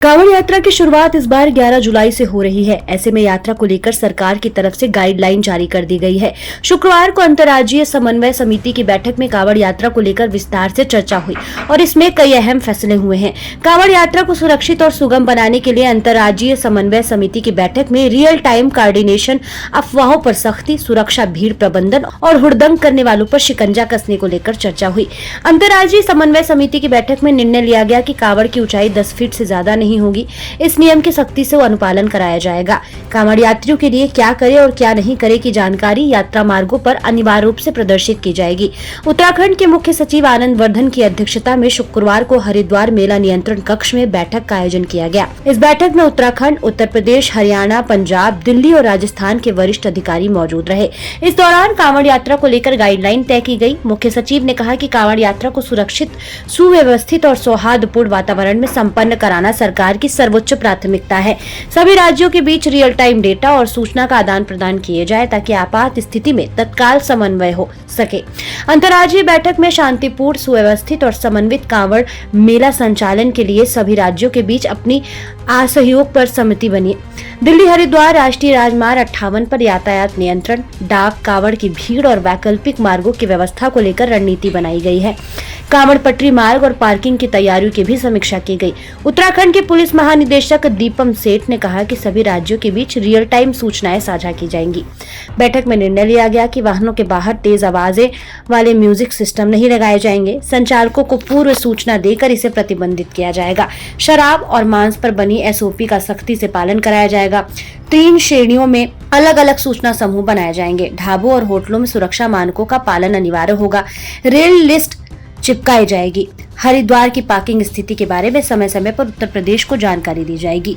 कांवड़ यात्रा की शुरुआत इस बार 11 जुलाई से हो रही है। ऐसे में यात्रा को लेकर सरकार की तरफ से गाइडलाइन जारी कर दी गई है। शुक्रवार को अंतर्राज्यीय समन्वय समिति की बैठक में कांवड़ यात्रा को लेकर विस्तार से चर्चा हुई और इसमें कई अहम फैसले हुए हैं। कांवड़ यात्रा को सुरक्षित और सुगम बनाने के लिए अंतर्राज्यीय समन्वय समिति की बैठक में रियल टाइम कोऑर्डिनेशन, अफवाहों पर सख्ती, सुरक्षा, भीड़ प्रबंधन और हुड़दंग करने वालों पर शिकंजा कसने को लेकर चर्चा हुई। अंतर्राज्यीय समन्वय समिति की बैठक में निर्णय लिया गया कि कांवड़ की ऊंचाई 10 फीट से ज्यादा नहीं होगी। इस नियम की सख्ती से अनुपालन कराया जाएगा। कांवड़ यात्रियों के लिए क्या करे और क्या नहीं करे की जानकारी यात्रा मार्गों पर अनिवार्य रूप से प्रदर्शित की जाएगी। उत्तराखंड के मुख्य सचिव आनंद वर्धन की अध्यक्षता में शुक्रवार को हरिद्वार मेला नियंत्रण कक्ष में बैठक का आयोजन किया गया। इस बैठक में उत्तराखंड, उत्तर प्रदेश, हरियाणा, पंजाब, दिल्ली और राजस्थान के वरिष्ठ अधिकारी मौजूद रहे। इस दौरान कांवड़ यात्रा को लेकर गाइडलाइन तय की गई। मुख्य सचिव ने कहा कि कांवड़ यात्रा को सुरक्षित, सुव्यवस्थित और सौहार्दपूर्ण वातावरण में संपन्न कराना सरकार की सर्वोच्च प्राथमिकता है। सभी राज्यों के बीच रियल टाइम डेटा और सूचना का आदान प्रदान किए जाए ताकि आपात स्थिति में तत्काल समन्वय हो सके। अंतर्राज्यीय बैठक में शांतिपूर्ण, सुव्यवस्थित और समन्वित कांवड़ मेला संचालन के लिए सभी राज्यों के बीच अपनी असहयोग पर सहमति बनी। दिल्ली हरिद्वार राष्ट्रीय राजमार्ग 58 पर यातायात नियंत्रण, डाक, कांवड़ की भीड़ और वैकल्पिक मार्गों की व्यवस्था को लेकर रणनीति बनाई गई है। कांवड़ पटरी मार्ग और पार्किंग की तैयारियों की भी समीक्षा की गई। उत्तराखंड के पुलिस महानिदेशक दीपम सेठ ने कहा कि सभी राज्यों के बीच रियल टाइम सूचनाएं साझा की जाएंगी। बैठक में निर्णय लिया गया कि वाहनों के बाहर तेज आवाजें वाले म्यूजिक सिस्टम नहीं लगाए जाएंगे। संचालकों को पूर्व सूचना देकर इसे प्रतिबंधित किया जाएगा। शराब और मांस पर बनी एसओपी का सख्ती से पालन कराया जाएगा। 3 श्रेणियों में अलग अलग सूचना समूह बनाए जाएंगे। ढाबों और होटलों में सुरक्षा मानकों का पालन अनिवार्य होगा। रेल लिस्ट चिपकाई जाएगी। हरिद्वार की पार्किंग स्थिति के बारे में समय समय पर उत्तर प्रदेश को जानकारी दी जाएगी।